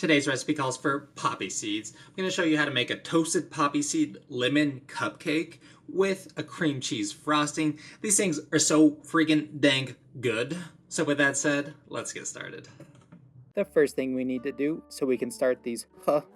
Today's recipe calls for poppy seeds. I'm going to show you how to make a toasted poppy seed lemon cupcake with a cream cheese frosting. These things are so freaking dang good. So with that said, let's get started. The first thing we need to do so we can start these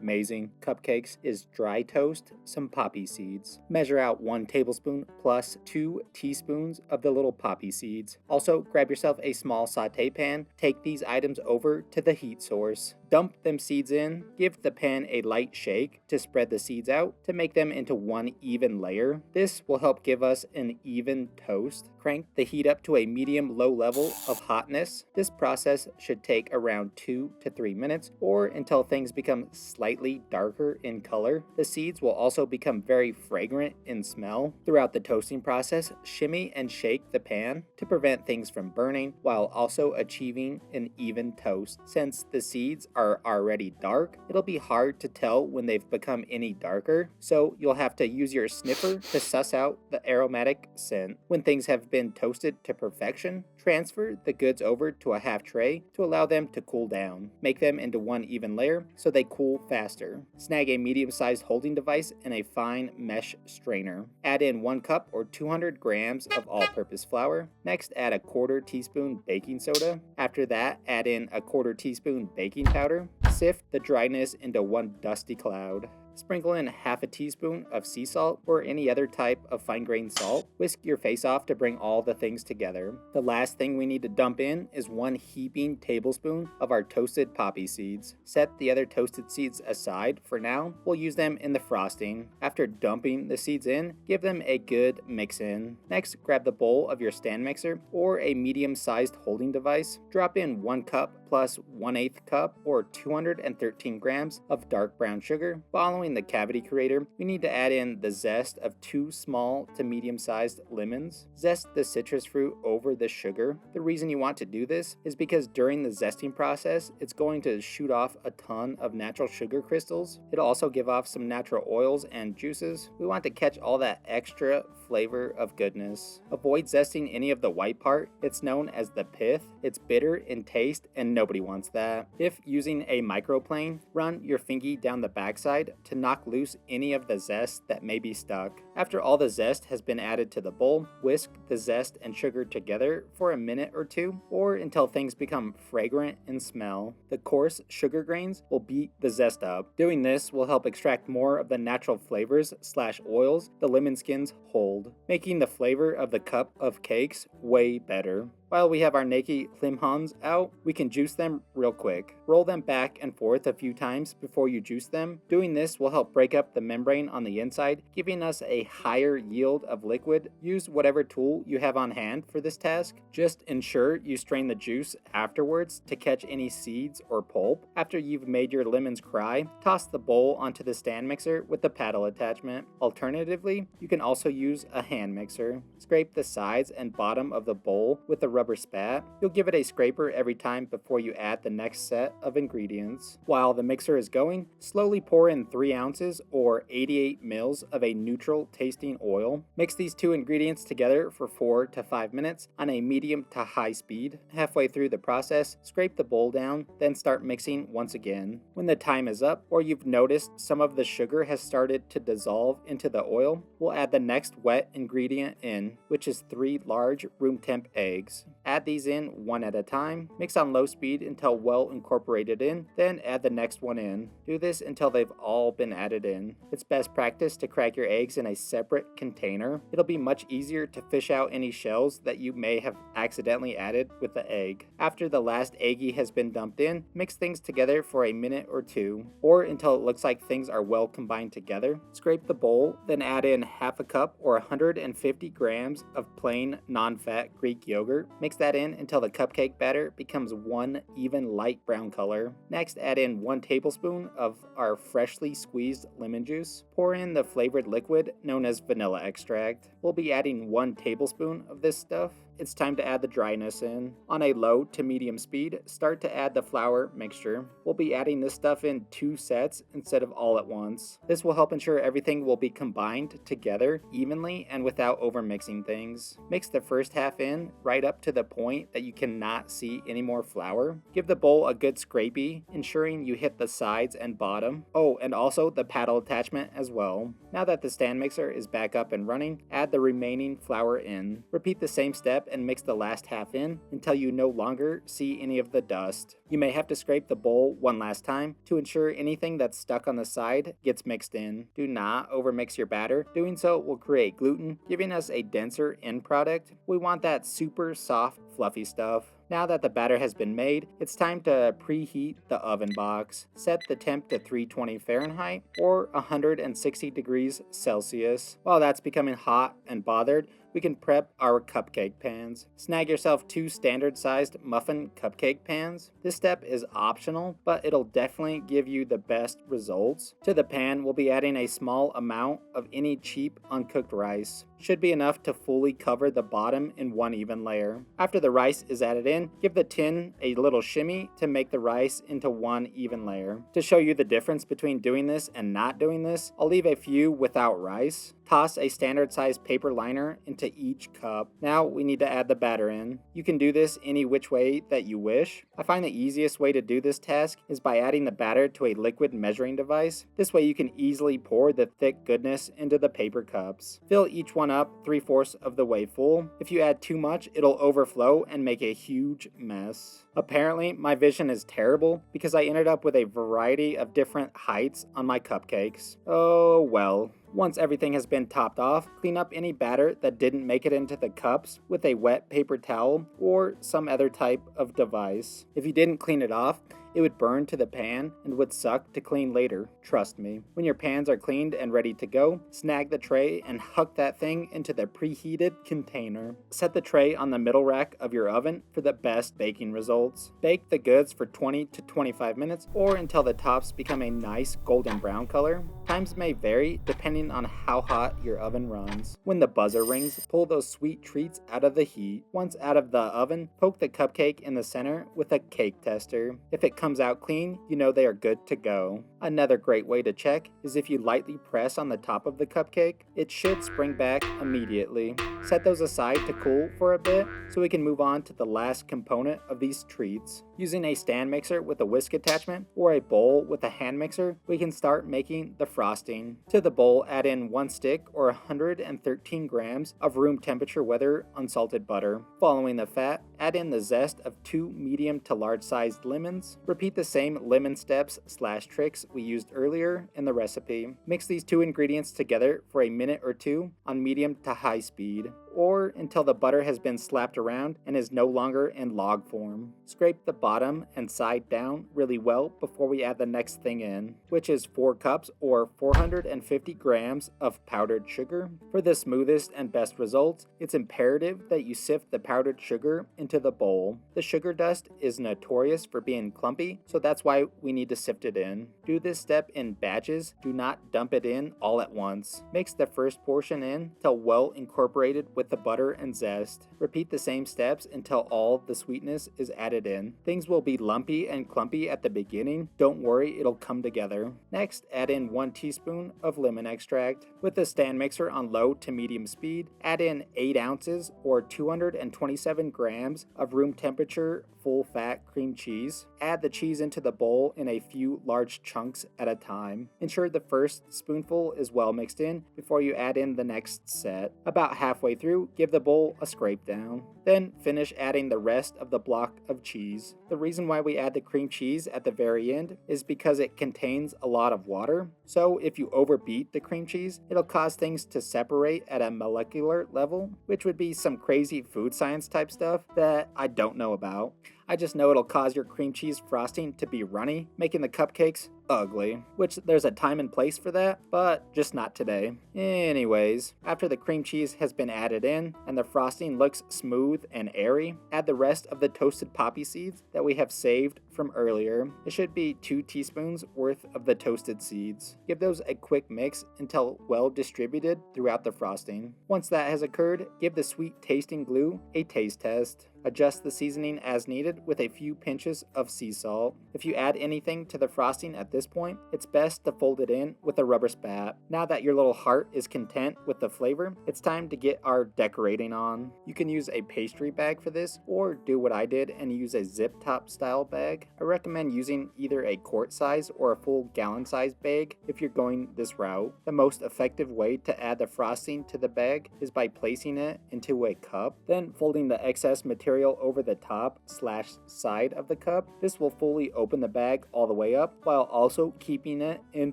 amazing cupcakes is dry toast some poppy seeds. Measure out 1 tablespoon plus 2 teaspoons of the little poppy seeds. Also, grab yourself a small saute pan. Take these items over to the heat source. Dump them seeds in. Give the pan a light shake to spread the seeds out to make them into one even layer. This will help give us an even toast. Crank the heat up to a medium-low level of hotness. This process should take around 2 to 3 minutes or until things become slightly darker in color. The seeds will also become very fragrant in smell. Throughout the toasting process, shimmy and shake the pan to prevent things from burning while also achieving an even toast. Since the seeds are already dark, it'll be hard to tell when they've become any darker, so you'll have to use your sniffer to suss out the aromatic scent. When things have been toasted to perfection, transfer the goods over to a half tray to allow them to cool down. Make them into one even layer so they cool faster. Snag a medium-sized holding device and a fine mesh strainer. Add in 1 cup or 200 grams of all-purpose flour. Next, add a 1/4 teaspoon baking soda. After that, add in a 1/4 teaspoon baking powder. Sift the dryness into one dusty cloud. Sprinkle in half a teaspoon of sea salt or any other type of fine-grained salt. Whisk your face off to bring all the things together. The last thing we need to dump in is 1 heaping tablespoon of our toasted poppy seeds. Set the other toasted seeds aside for now. We'll use them in the frosting. After dumping the seeds in, give them a good mix in. Next, grab the bowl of your stand mixer or a medium-sized holding device. Drop in 1 cup plus 1/8 cup or 213 grams of dark brown sugar. Following the cavity creator, we need to add in the zest of 2 small to medium-sized lemons. Zest the citrus fruit over the sugar. The reason you want to do this is because during the zesting process, it's going to shoot off a ton of natural sugar crystals. It'll also give off some natural oils and juices. We want to catch all that extra flavor of goodness. Avoid zesting any of the white part. It's known as the pith. It's bitter in taste and nobody wants that. If using a microplane, run your fingy down the backside to knock loose any of the zest that may be stuck. After all the zest has been added to the bowl, whisk the zest and sugar together for a minute or two, or until things become fragrant in smell. The coarse sugar grains will beat the zest up. Doing this will help extract more of the natural flavors / oils the lemon skins hold, making the flavor of the cup of cakes way better. While we have our naked lemons out, we can juice them real quick. Roll them back and forth a few times before you juice them. Doing this will help break up the membrane on the inside, giving us a higher yield of liquid. Use whatever tool you have on hand for this task. Just ensure you strain the juice afterwards to catch any seeds or pulp. After you've made your lemons cry, toss the bowl onto the stand mixer with the paddle attachment. Alternatively, you can also use a hand mixer. Scrape the sides and bottom of the bowl with a rubber spat. You'll give it a scraper every time before you add the next set of ingredients. While the mixer is going, slowly pour in 3 ounces or 88 mils of a neutral tasting oil. Mix these 2 ingredients together for 4 to 5 minutes on a medium to high speed. Halfway through the process, scrape the bowl down, then start mixing once again. When the time is up or you've noticed some of the sugar has started to dissolve into the oil, we'll add the next wet ingredient in, which is 3 large room temp eggs. Add these in one at a time. Mix on low speed until well incorporated in, then add the next one in. Do this until they've all been added in. It's best practice to crack your eggs in a separate container. It'll be much easier to fish out any shells that you may have accidentally added with the egg. After the last eggie has been dumped in, mix things together for a minute or 2, or until it looks like things are well combined together. Scrape the bowl, then add in half a cup or 150 grams of plain non-fat Greek yogurt. Mix that in until the cupcake batter becomes one even light brown color. Next, add in 1 tablespoon of our freshly squeezed lemon juice. Pour in the flavored liquid known as vanilla extract. We'll be adding 1 tablespoon of this stuff. it's time to add the dryness in. On a low to medium speed, start to add the flour mixture. We'll be adding this stuff in 2 sets instead of all at once. This will help ensure everything will be combined together evenly and without over mixing things. Mix the first half in right up to the point that you cannot see any more flour. Give the bowl a good scrapey, ensuring you hit the sides and bottom. Oh, and also the paddle attachment as well. Now that the stand mixer is back up and running, add the remaining flour in. Repeat the same step and mix the last half in until you no longer see any of the dust. You may have to scrape the bowl one last time to ensure anything that's stuck on the side gets mixed in. Do not overmix your batter. Doing so will create gluten, giving us a denser end product. We want that super soft, fluffy stuff. Now that the batter has been made, it's time to preheat the oven box. Set the temp to 320 Fahrenheit or 160 degrees Celsius. While that's becoming hot and bothered, we can prep our cupcake pans. Snag yourself 2 standard-sized muffin cupcake pans. This step is optional, but it'll definitely give you the best results. To the pan, we'll be adding a small amount of any cheap uncooked rice. Should be enough to fully cover the bottom in one even layer. After the rice is added in, give the tin a little shimmy to make the rice into one even layer. To show you the difference between doing this and not doing this, I'll leave a few without rice. Toss a standard-sized paper liner into each cup. Now we need to add the batter in. You can do this any which way that you wish. I find the easiest way to do this task is by adding the batter to a liquid measuring device. This way you can easily pour the thick goodness into the paper cups. Fill each one up 3/4 of the way full. If you add too much, it'll overflow and make a huge mess. Apparently, my vision is terrible because I ended up with a variety of different heights on my cupcakes. Oh well. Once everything has been topped off, clean up any batter that didn't make it into the cups with a wet paper towel or some other type of device. If you didn't clean it off, it would burn to the pan and would suck to clean later, trust me. When your pans are cleaned and ready to go, snag the tray and huck that thing into the preheated container. Set the tray on the middle rack of your oven for the best baking results. Bake the goods for 20 to 25 minutes or until the tops become a nice golden brown color. Times may vary depending on how hot your oven runs. When the buzzer rings, pull those sweet treats out of the heat. Once out of the oven, poke the cupcake in the center with a cake tester. If it comes out clean, you know they are good to go. Another great way to check is if you lightly press on the top of the cupcake, it should spring back immediately. Set those aside to cool for a bit so we can move on to the last component of these treats. Using a stand mixer with a whisk attachment or a bowl with a hand mixer, we can start making the frosting. To the bowl, add in 1 stick or 113 grams of room temperature weather unsalted butter. Following the fat, add in the zest of 2 medium to large sized lemons. Repeat the same lemon steps/tricks we used earlier in the recipe. Mix these 2 ingredients together for a minute or 2 on medium to high speed, or until the butter has been slapped around and is no longer in log form. Scrape the bottom and side down really well before we add the next thing in, which is 4 cups or 450 grams of powdered sugar. For the smoothest and best results, it's imperative that you sift the powdered sugar into the bowl. The sugar dust is notorious for being clumpy, so that's why we need to sift it in. Do this step in batches, do not dump it in all at once. Mix the first portion in till well incorporated with the butter and zest. Repeat the same steps until all the sweetness is added in. Things will be lumpy and clumpy at the beginning. Don't worry, it'll come together. Next, add in 1 teaspoon of lemon extract. With the stand mixer on low to medium speed, add in 8 ounces or 227 grams of room temperature full fat cream cheese. Add the cheese into the bowl in a few large chunks at a time. Ensure the first spoonful is well mixed in before you add in the next set. About halfway through, give the bowl a scrape down. Then finish adding the rest of the block of cheese. The reason why we add the cream cheese at the very end is because it contains a lot of water. So if you overbeat the cream cheese, it'll cause things to separate at a molecular level, which would be some crazy food science type stuff that I don't know about. I just know it'll cause your cream cheese frosting to be runny, making the cupcakes ugly, which there's a time and place for that, but just not today. Anyways, after the cream cheese has been added in and the frosting looks smooth and airy, add the rest of the toasted poppy seeds that we have saved from earlier. It should be 2 teaspoons worth of the toasted seeds. Give those a quick mix until well distributed throughout the frosting. Once that has occurred, give the sweet tasting glue a taste test. Adjust the seasoning as needed with a few pinches of sea salt. If you add anything to the frosting at this point, it's best to fold it in with a rubber spat. Now that your little heart is content with the flavor, it's time to get our decorating on. You can use a pastry bag for this, or do what I did and use a zip top style bag. I recommend using either a quart size or a full gallon size bag if you're going this route. The most effective way to add the frosting to the bag is by placing it into a cup, then folding the excess material over the top/side of the cup. This will fully open the bag all the way up while also keeping it in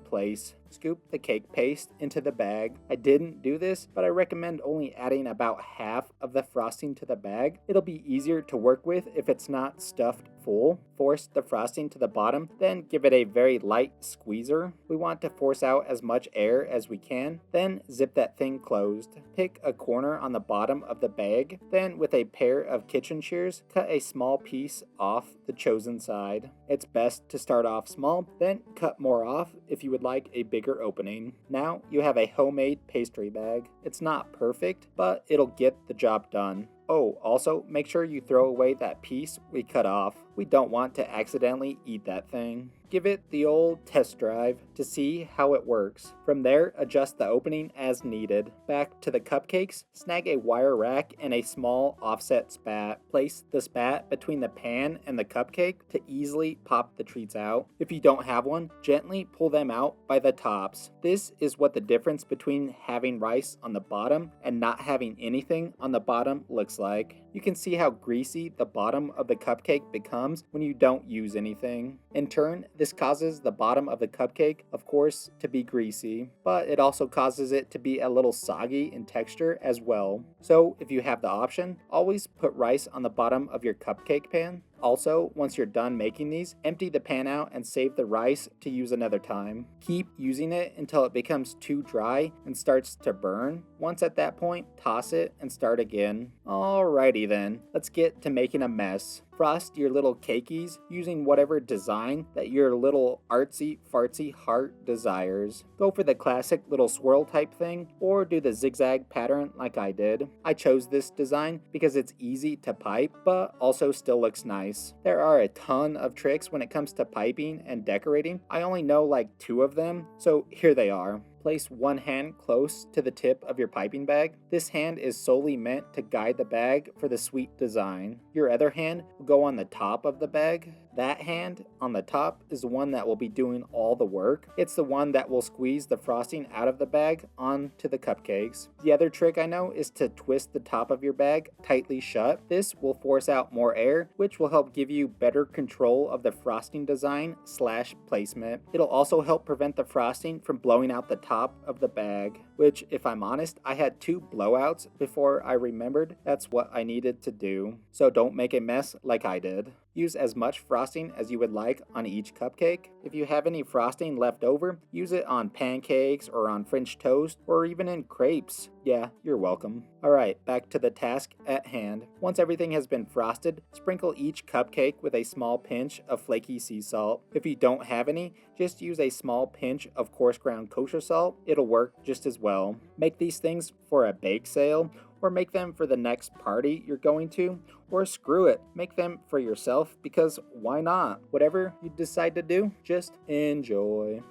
place. Scoop the cake paste into the bag. I didn't do this, but I recommend only adding about half of the frosting to the bag. It'll be easier to work with if it's not stuffed full. Force the frosting to the bottom, then give it a very light squeezer. We want to force out as much air as we can, then zip that thing closed. Pick a corner on the bottom of the bag, then with a pair of kitchen shears, cut a small piece off the chosen side. It's best to start off small, then cut more off if you would like a bigger opening. Now you have a homemade pastry bag. It's not perfect, but it'll get the job done. Oh, also make sure you throw away that piece we cut off. We don't want to accidentally eat that thing. Give it the old test drive to see how it works. From there, adjust the opening as needed. Back to the cupcakes, snag a wire rack and a small offset spat. Place the spat between the pan and the cupcake to easily pop the treats out. If you don't have one, gently pull them out by the tops. This is what the difference between having rice on the bottom and not having anything on the bottom looks like. You can see how greasy the bottom of the cupcake becomes when you don't use anything. In turn, this causes the bottom of the cupcake, of course, to be greasy, but it also causes it to be a little soggy in texture as well. So if you have the option, always put rice on the bottom of your cupcake pan. Also, once you're done making these, empty the pan out and save the rice to use another time. Keep using it until it becomes too dry and starts to burn. Once at that point, toss it and start again. Alrighty then, let's get to making a mess. Frost your little cakeys using whatever design that your little artsy fartsy heart desires. Go for the classic little swirl type thing, or do the zigzag pattern like I did. I chose this design because it's easy to pipe, but also still looks nice. There are a ton of tricks when it comes to piping and decorating. I only know like 2 of them, so here they are. Place one hand close to the tip of your piping bag. This hand is solely meant to guide the bag for the sweet design. Your other hand will go on the top of the bag. That hand on the top is the one that will be doing all the work. It's the one that will squeeze the frosting out of the bag onto the cupcakes. The other trick I know is to twist the top of your bag tightly shut. This will force out more air, which will help give you better control of the frosting design / placement. It'll also help prevent the frosting from blowing out the top of the bag, which, if I'm honest, I had 2 blowouts before I remembered that's what I needed to do. So don't make a mess like I did. Use as much frosting as you would like on each cupcake. If you have any frosting left over, use it on pancakes or on French toast or even in crepes. Yeah, you're welcome. Alright, back to the task at hand. Once everything has been frosted, sprinkle each cupcake with a small pinch of flaky sea salt. If you don't have any, just use a small pinch of coarse ground kosher salt. It'll work just as well. Make these things for a bake sale, or make them for the next party you're going to, or screw it, make them for yourself, because why not? Whatever you decide to do, just enjoy.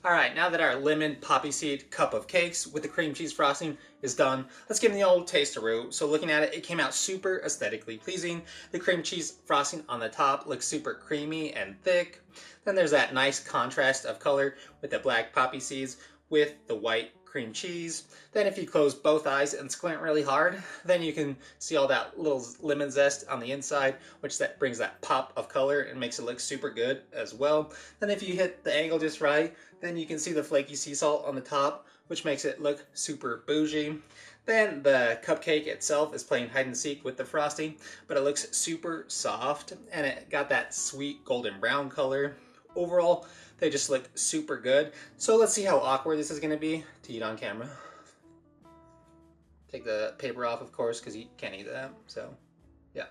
Alright, now that our lemon poppy seed cup of cakes with the cream cheese frosting is done, let's give them the old taste-a-roo. So looking at it, it came out super aesthetically pleasing. The cream cheese frosting on the top looks super creamy and thick. Then there's that nice contrast of color with the black poppy seeds with the white cream cheese. Then if you close both eyes and squint really hard, then you can see all that little lemon zest on the inside, which that brings that pop of color and makes it look super good as well. Then if you hit the angle just right, then you can see the flaky sea salt on the top, which makes it look super bougie. Then the cupcake itself is playing hide and seek with the frosting, but it looks super soft and it got that sweet golden brown color. Overall, they just look super good. So let's see how awkward this is going to be to eat on camera. Take the paper off, of course, because you can't eat that. So, yeah.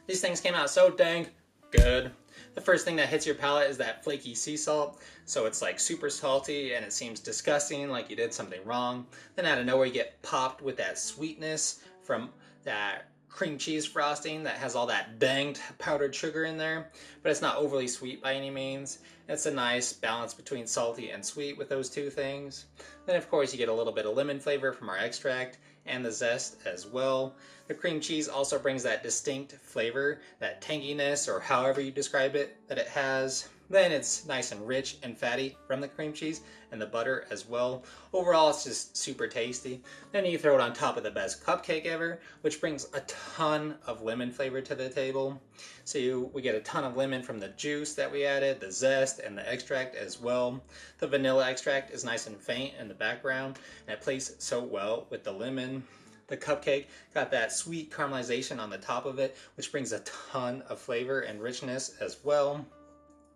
These things came out so dang good. The first thing that hits your palate is that flaky sea salt. So it's like super salty and it seems disgusting, like you did something wrong. Then out of nowhere you get popped with that sweetness from that cream cheese frosting that has all that danged powdered sugar in there, but it's not overly sweet by any means. It's a nice balance between salty and sweet with those two things. Then of course you get a little bit of lemon flavor from our extract and the zest as well. The cream cheese also brings that distinct flavor, that tanginess, or however you describe it, that it has. Then it's nice and rich and fatty from the cream cheese and the butter as well. Overall, it's just super tasty. Then you throw it on top of the best cupcake ever, which brings a ton of lemon flavor to the table. So we get a ton of lemon from the juice that we added, the zest, and the extract as well. The vanilla extract is nice and faint in the background, and it plays so well with the lemon. The cupcake got that sweet caramelization on the top of it, which brings a ton of flavor and richness as well.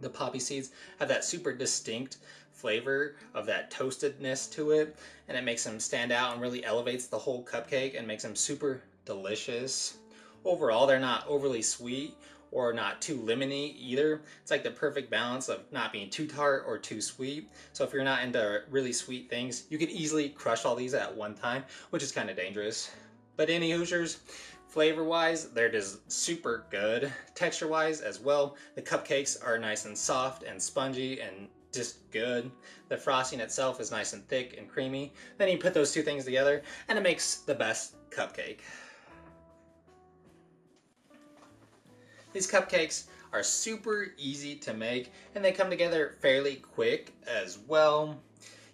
The poppy seeds have that super distinct flavor of that toastedness to it, and it makes them stand out and really elevates the whole cupcake and makes them super delicious. Overall, they're not overly sweet or not too lemony either. It's like the perfect balance of not being too tart or too sweet. So if you're not into really sweet things, you could easily crush all these at one time, which is kind of dangerous. But any Hoosiers, flavor-wise, they're just super good. Texture-wise as well, the cupcakes are nice and soft and spongy and just good. The frosting itself is nice and thick and creamy. Then you put those two things together and it makes the best cupcake. These cupcakes are super easy to make and they come together fairly quick as well.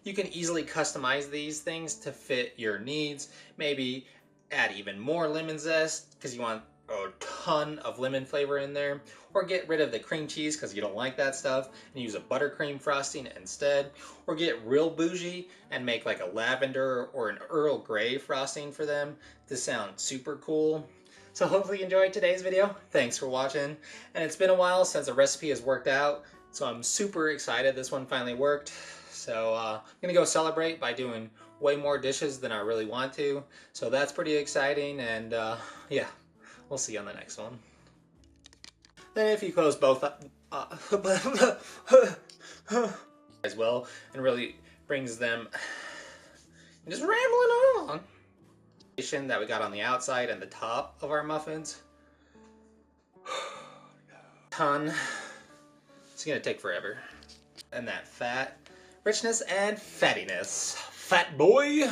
You can easily customize these things to fit your needs. Maybe add even more lemon zest because you want a ton of lemon flavor in there, or get rid of the cream cheese because you don't like that stuff and use a buttercream frosting instead, or get real bougie and make like a lavender or an Earl Grey frosting for them to sound super cool. So hopefully you enjoyed today's video. Thanks for watching. And it's been a while since a recipe has worked out, so I'm super excited this one finally worked. So I'm gonna go celebrate by doing way more dishes than I really want to. So that's pretty exciting, and yeah, we'll see you on the next one. Then if you close both up as well, and really brings them just rambling on. That we got on the outside and the top of our muffins. Ton. It's gonna take forever. And that fat, richness, and fattiness. Fat boy!